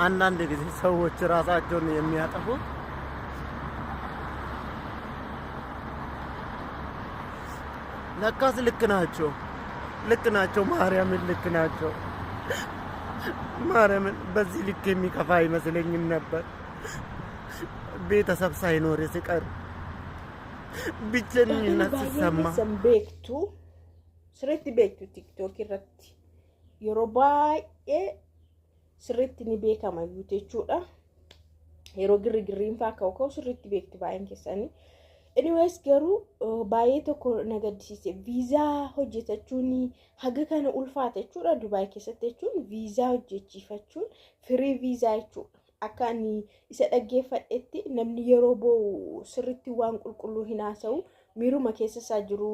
አንዳንድ ጊዜ ሰዎች ራሳቸውን የሚያጠፉት ለካስ ልክ ናቸው። ማርያምን ልክ ናቸው። ማርያምን በዚህ ልክ የሚከፋ አይመስለኝም ነበር። ቤተሰብ ሳይኖር ሲቀር ብቸኝነት ሲሰማ sirriitti beektu TikTok irratti yeroo baay'ee sirriitti ni beekama jechuudha. Yeroo girriin faa ka'u sirriitti beektu baay'een keessanii. Anyways garuu baay'ee tokko na gaddisiise viizaa hojjetachuun haga kana ulfaata jechuudha. Dubaay keessatti jechuun viizaa hojjechiifachuun firii viizaa jechuudha. Akka ani isa dhaggeeffadhetti namni yeroo boo'u sirriitti waan qulqulluu hin haasa'u miiruma keessa isaa jiru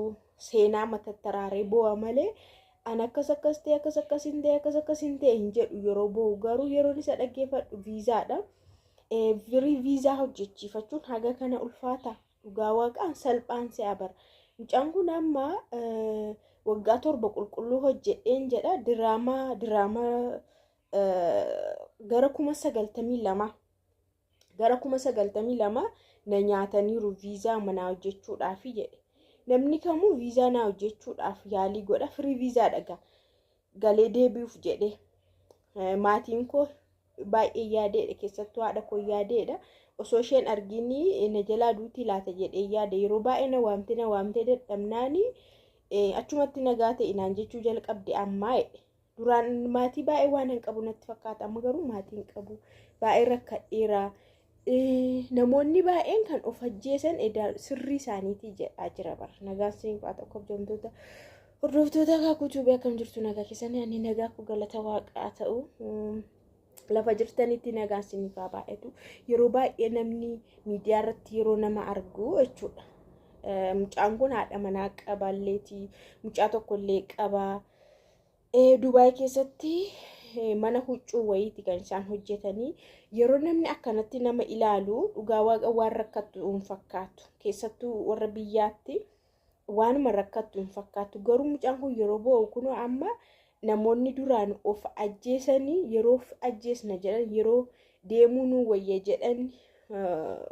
seenaa matattaraaree boo'a malee an akkas hin ta'e hin jedhu yeroo boo'u. Garuu yeroon isa dhaggeeffadhu viizaadha. Firii viizaa hojjechiifachuun haga kana ulfaata. Dhugaa waaqaan salphaan si'a bara. Mucaan kun amma waggaa 7 qulqulluu hojjedheen jedha. Diraamaa gara 92 na nyaataniiru viizaa manaa hojjechuudhaaf jedhe. Namni kamuu viizaa naa hojjechuudhaaf yaalii godha. Firii viizaa dhaga galee deebi'uuf jedhe. Maatiin koo baay'ee yaadeedha, keessattuu haadha koo yaadeedha. Osoo isheen arginii na jalaa duutii laata jedhee yaade. Yeroo baay'ee na waamtee dadhabnaanii achumatti nagaa ta'e naan jechuu jalqabde ammaa jedhe. Duraan maatii baay'ee waan hin qabu natti fakkaata. Amma garuu maatii hin qabu. Baay'ee rakkadheera. Namoonni baay'een kan of ajjeesan sirrii isaaniitii jedhaa jira bara. Nagaan siinqaa tokko hojjamtoota hordoftoota kaakuutuu beekam jirtu nagaa keessanii ani nagaa ku galata waaqaa ta'u. Lafa jirtanitti nagaan siinqaa baay'atu. Yeroo baay'ee namni miidiyaa irratti yeroo nama argu jechuudha. Mucaan kun haadha manaa qabaalleetii. Mucaa tokkollee qabaa. Dubaay keessatti mana huccuu wayiiti kan isaan hojjetanii. Yeroo namni akkanatti nama ilaalu dhugaa waaqa waan rakkattu hin fakkaatu. Keessattuu warra biyyaatti waanuma rakkattu hin fakkaatu. Garuu mucaan kun yeroo boo'u kun amma namoonni duraan of ajjeesanii yeroo of ajjeesna jedhan yeroo deemuu nu wayya jedhan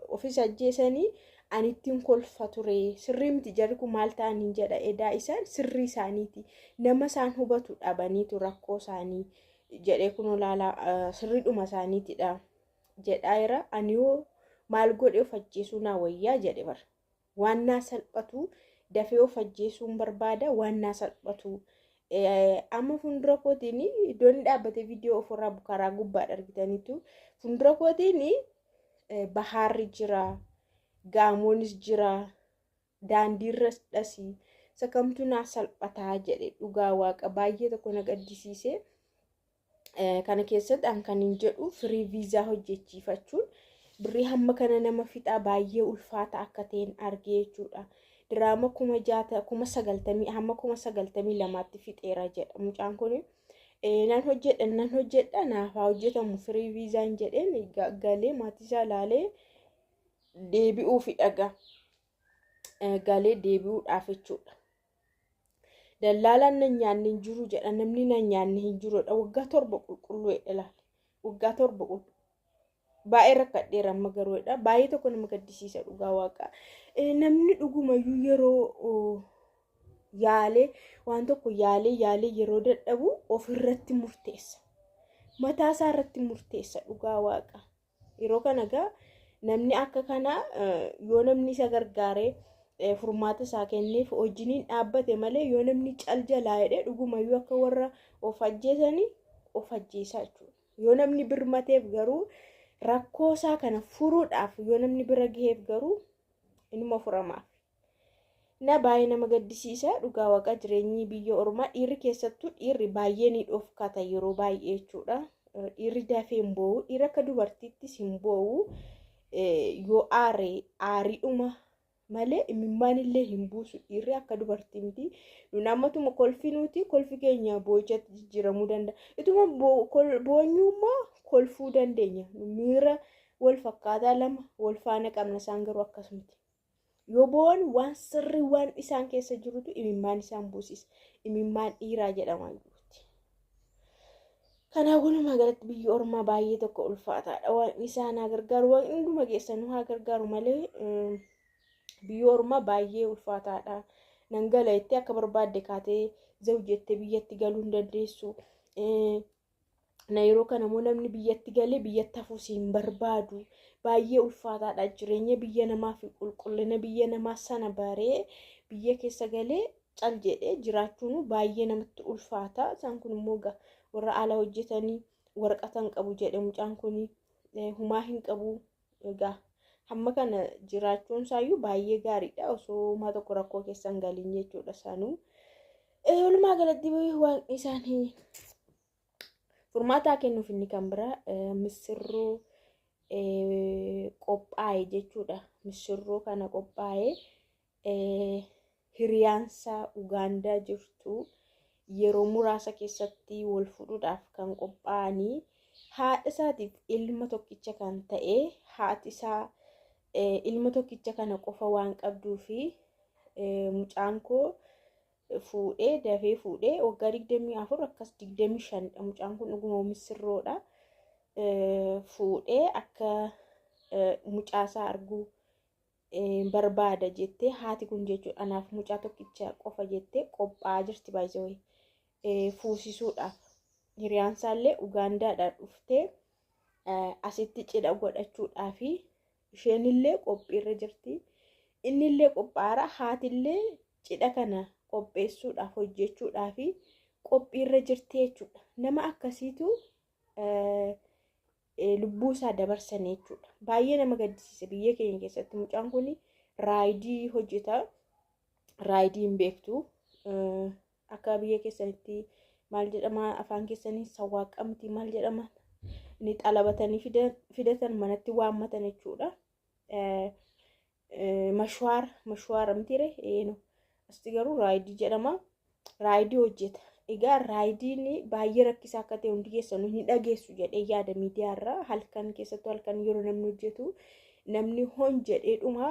ofis ajjeesanii anittiin kolfa ture. Sirrii miti jarri kun maal ta'anii jedha edaa isaan sirrii isaaniiti. Nama isaan hubatu dhabaniitu rakkoo isaanii jedhee kun olaala sirriidhuma isaaniitidha jedhaa jira. Ani yoo maal godhee of ajjeesuu naa wayyaa jedhe bara. Waan naa salphatu dafee of ajjeesuun barbaada waan naa salphatu. Amma fuuldura kootiin iddoon dhaabbatee viidiyoo ofirraa bukaraa gubbaadha argitaniitu. Fuuldura kootiin bahaarri jira, gaamoonis jira, daandiirras dhasii. Sakamtu naa salphataa jedhe dhugaa waaqa baay'ee tokko na gaddisiise. Kana keessatti an kan hin jedhu firii viizaa hojjechiifachuun birrii hamma kana nama fixaa baay'ee ulfaata akka ta'een argee jechuudha. Diraama 90,000 hamma 92,000tti fixeera jedha mucaan kun. Nan hojjedha naaf haa hojjetamu firii viizaan jedheen galee maatii isaa ilaalee deebi'uufi dhaga. Galee deebi'uudhaaf jechuudha. Dallaalaan nan nyaanne hin jiru jedha namni nan nyaanne hin jirudha. Waggaa 7 qulqulluu ilaali. Waggaa 7 qulqulluu. Baay'ee rakkadheera amma garuu jedha. Baay'ee tokko nama gaddisiisa dhugaa waaqa. Namni dhugumayyuu yeroo yaalee waan tokko yaalee yeroo dadhabu ofirratti murteessa. Mataa isaa irratti murteessa dhugaa waaqa. Yeroo kana gaa namni akka kana yoo namni isa gargaaree furmaata isaa kenneef hojiin dhaabbate malee yoo namni cal jalaa jedhee dhugumayyuu akka warra of ajjeesanii of ajjeesaa jechuudha. Yoo namni birmateef garuu rakkoo isaa kana furuudhaaf yoo namni bira gaheef garuu inuma furamaaf. Na baay'ee nama gaddisiisa dhugaa waaqa jireenyi biyya ormaa dhiirri keessattuu dhiirri baay'ee ni dhofkata yeroo baay'ee jechuudha. Dhiirri dafee hin boo'u dhiirri akka dubartiittis hin boo'u yoo aariidhuma malee imimmaan illee hin buusu dhiirri akka dubartii miti. Nammatuma kolfi nuti kolfi keenya boochatti jijjiiramuu danda'a. Ituma boonyummaa kolfuu dandeenya. Miira wal fakkaataa lama wal faana qabna isaan garuu akkasumatti. Yoo bo'oon waan sirrii waan isaan keessa jirutu imimmaan isaan buusisa. Imimmaan dhiiraa jedhama. Kanaaf walumaa galatti biyyi ormaa baay'ee tokko ulfaataadha. Waan isaan haa gargaaru, waan hunduma keessanuu haa gargaaru malee biyyi ormaa baay'ee ulfaataadha. Nan gala jettee akka barbaadde kaatee zau jettee biyyatti galuu hin dandeessu. Na yeroo kana immoo namni biyyatti galee biyyatti hafuu hin barbaadu. Baay'ee ulfaataadha. Jireenya biyya namaa fi qulqullina biyya namaa sana baree biyya keessa galee cal jedhee jiraachuun baay'ee namatti ulfaata. Isaan kun immoo warra ala hojjetanii waraqaa hin qabu jedhe mucaan kun humaa hin qabu. Egaa hamma kana jiraachuun isaayyuu baay'ee gaariidha. Osoo homaa tokko rakkoo keessa hin galiin jechuudha isaanuu. Walumaa galatti waan isaanii furmaataa kennuuf inni kan bira misirroo qophaa'e jechuudha. Misirroo kana qophaa'e hiriyaansaa Ugaandaa jirtu yeroo muraasa keessatti wal fuudhuudhaaf kan qophaa'anii haadha isaatiif ilma tokkicha kan ta'e haati isaa ilma tokkicha kana qofa waan qabduu fi mucaan koo fuudhee dafee fuudhee waggaa 24 akkas 25 mucaan kun dhuguma misirroodha. Fuudhee akka mucaasaa arguu barbaada jettee haati kun jechuudha. Anaaf mucaa tokkicha qofa jettee qophaa'aa jirti baay'ee fuusisuudhaaf. Hiriyaansaallee Ugaandaadhaan dhuftee asitti cidha godhachuudhaaf isheenillee qophiirra jirti. Innillee qophaa'aara. Haatillee cidha kana qopheessuudhaaf hojjechuudhaaf qophiirra jirti jechuudha. Nama akkasiitu lubbuu isaa dabarsan jechuudha. Baay'ee nama gaddisiisa. Biyya keenya keessatti mucaan kun raayidii hojjeta. Raayidii hin beektu. Akka biyya keessanitti maal jedhama afaan keessanii sawwaaqamti maal jedhama ni xalabatanii fidatan manatti waammatan jechuudha. Mashwaar mitiire eeno asti garuu raayidii jedhama. Raayidii hojjeta. Egaa raayidiin baay'ee rakkisaa akka ta'e hundi keessanuu ni dhageessu jedhee yaada miidiyaarraa halkan keessattuu halkan yeroo namni hojjetu namni hon jedheedhuma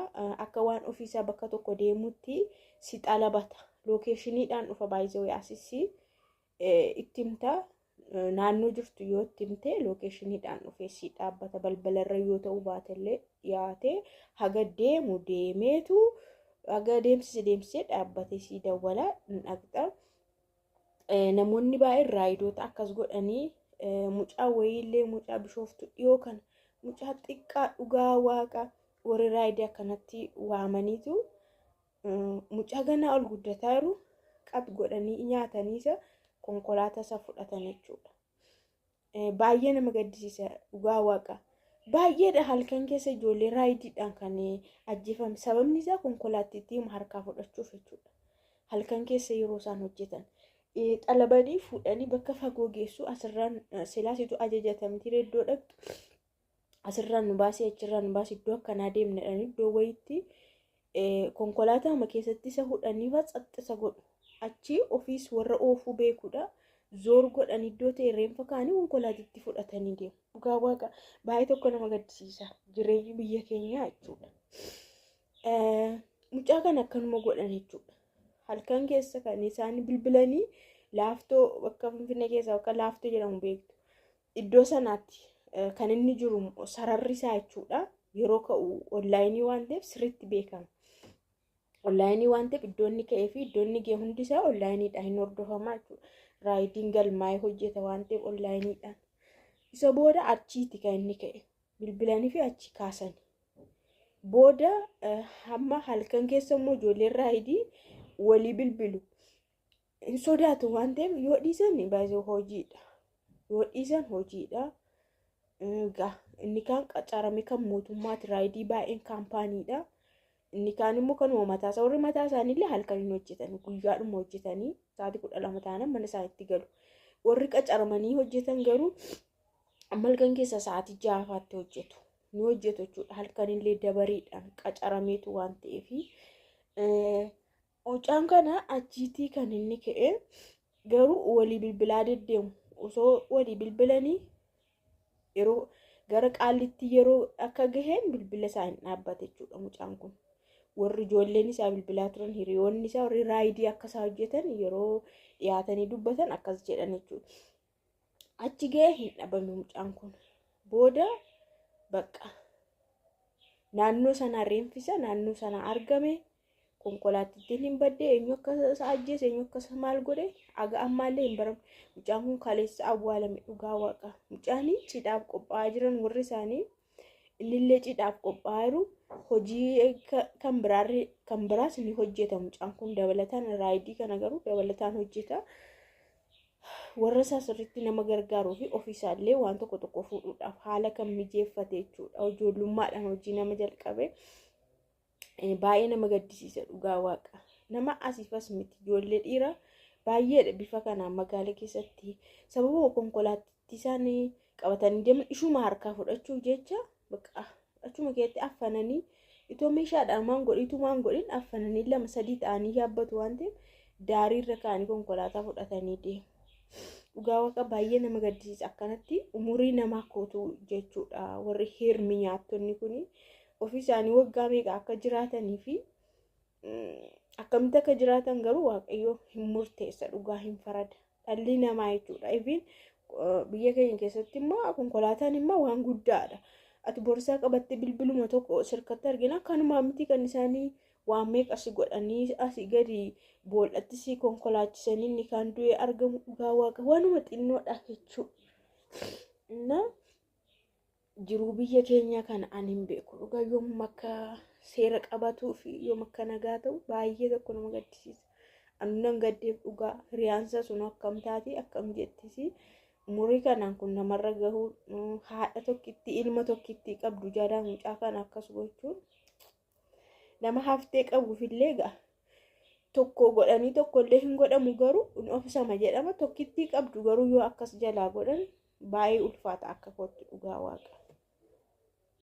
akka waan ofiisaa bakka tokko deemutti si xalabata. Lookeeshiniidhaan dhufa baay'ee asisi itti himta naannoo jirtu yoo itti himte lookeeshiniidhaan dhufee si dhaabbata balbalarra yoo ta'u baatellee dhiyaate haga deemu deemeetu haga deemsisee dhaabbatee si dawwala hin dhaqxa. Namoonni baay'een raayidoota akkas godhanii mucaa wayiillee mucaa bishooftu dhiyoo kana mucaa xiqqaa dhugaa waaqa warri raayidii akkanatti waamaniitu mucaa ganaa ol guddataa jiru qab godhanii nyaataniisa konkolaataa isaa fudhatan jechuudha. Baay'ee nama gaddisiisa dhugaa waaqa. Baay'eedha halkan keessa ijoollee raayidiidhaan kan ajjeefame. Sababni isaa konkolaattiitti harkaa fudhachuuf jechuudha. Halkan keessa yeroo isaan hojjetan. Xalabanii fuudhanii bakka fagoo geessu asirraan silaasitu ajajatamti iddoo dhaqxu asirraan nu baasee achirraan nu baasee iddoo akkanaa deemnedhaan iddoo wayiitti konkolaataa keessatti isa fudhanii xaxxisa godhu. Achi ofiis warra oofuu beekuudha. Zoor godhan iddoo ta'e reenfa kaanii konkolaatitti fudhatanii deemu. Dhugaa waaqa baay'ee tokko nama gaddisiisa jireenyi biyya keenyaa jechuudha. Mucaa kana akkanuma godhan jechuudha. Halkan keessa kan isaan bilbilanii laaftoo bakka Finfinnee keessa bakka laaftoo jedhamu beektu. Iddoo sanaatti kan inni jiru sararri isaa jechuudha. Yeroo ka'u onlaayinii waan ta'eef sirriitti beekama. Onlaayinii waan ta'eef iddoo inni ka'ee fi iddoo inni ga'e hundi isaa onlaayiniidhaan hin hordofamaa jechuudha. Raayidiin galmaa'ee hojjeta waan ta'eef onlaayiniidhaan. Isa booda achiiti kan inni ka'e. Bilbilanii fi achi kaasan. Booda hamma halkan keessa immoo ijoolleen raayidii walii bilbilu. Hin sodaatu waan ta'eef yoo dhiisan baay'ee hojiidha. Yoo dhiisan hojiidha. Inni kaan qacarame kan mootummaati raayidii baay'een kaampaaniidha. Inni kaan immoo kanuma mataasaa warri mataa isaaniillee halkan hin hojjetan guyyaadhuma hojjetanii sa'aatii 12 ta'an mana isaaniitti galu. Warri qacaramanii hojjetan garuu halkan keessa sa'aatii 6 hojjetu. Ni hojjetu jechuudha. Halkanillee dabariidhaan qacarameetu waan ta'eef. Mucaan kana achiitii kan inni ka'e garuu walii bilbilaa deddeemu. Osoo walii bilbilanii yeroo gara qaalitti yeroo akka gaheen bilbila isaa hin dhaabbate jechuudha mucaan kun. Warri ijoolleen isaa bilbilaa turan hiriyoonni isaa warri raayidii akka isaa hojjetan yeroo dhiyaatanii dubbatan akkas jedhan jechuudha. achi ga'ee hin dhabame mucaan kun. Booda bakka naannoo sana reenfisa naannoo sana argame. Konkolaatittiin hin badde eenyu akka isa ajjeese eenyu akka isa maal godhe aga ammaallee hin baramne. Mucaan kun kaleessa awwaalame dhugaa waaqa. Mucaan cidhaaf qophaa'aa jiran warri isaanii innillee cidhaaf qophaa'aa jiru. Hojii kan biraas ni hojjeta mucaan kun dabalataan raayidii kana garuu dabalataan hojjeta. Warra isaa sirriitti nama gargaaruu fi ofiisaallee waan tokko fuudhuudhaaf haala kan mijeeffate jechuudha. Ijoollummaadhaan hojii nama jalqabe. Baay'ee nama gaddisiisa dhugaa waaqa. Nama asiifas miti ijoollee dhiiraa baay'eedha bifa kanaan magaalaa keessatti sababa konkolaattii isaanii qabatanii deeman ishuma harkaa fudhachuuf jecha bakka achuma keessatti affananii itoo meeshaadhaan maan godhin affananii 2-3 ta'anii yaabbatu waan ta'eef daariirra kaanii konkolaataa fudhatanii deemu. Dhugaa waaqa baay'ee nama gaddisiisa akkanatti umurii namaa kootu jechuudha. Warri heermi nyaattonni kuni ofii isaanii waggaa meeqa akka jiraatanii fi akkamitti akka jiraatan garuu waaqayyo hin murteessa dhugaa hin farada dhalli namaa jechuudha. Even biyya keenya keessatti immoo konkolaataan immoo waan guddaadha. Ati borsaa qabattee bilbiluma tokko sirkatti argina kanumaa miti kan isaanii waan meeqa si godhanii asii gadi bool'atti si konkolaachisanii inni kan du'e argamu dhugaa waaqa waanuma xinnoodha jechuudha. Jiruu biyya keenya kana ani hin beeku dhugaa yoom akka seera qabatuu fi yoom akka nagaa ta'u baay'ee tokko nama gaddisiisa. Anu nan gaddeef dhugaa hiriyaansa sun akkam taati akkam jettisi umurii kanaan kun namarra gahuu haadha tokkitti ilma tokkitti qabdu jaadaa mucaa kana akkas gochuun nama haftee qabuufillee ga'a. Tokko godhanii tokkollee hin godhamu garuu ofisama jedhama tokkitti qabdu garuu yoo akkas jalaa godhan baay'ee ulfaata akka kootti dhugaa waaqa.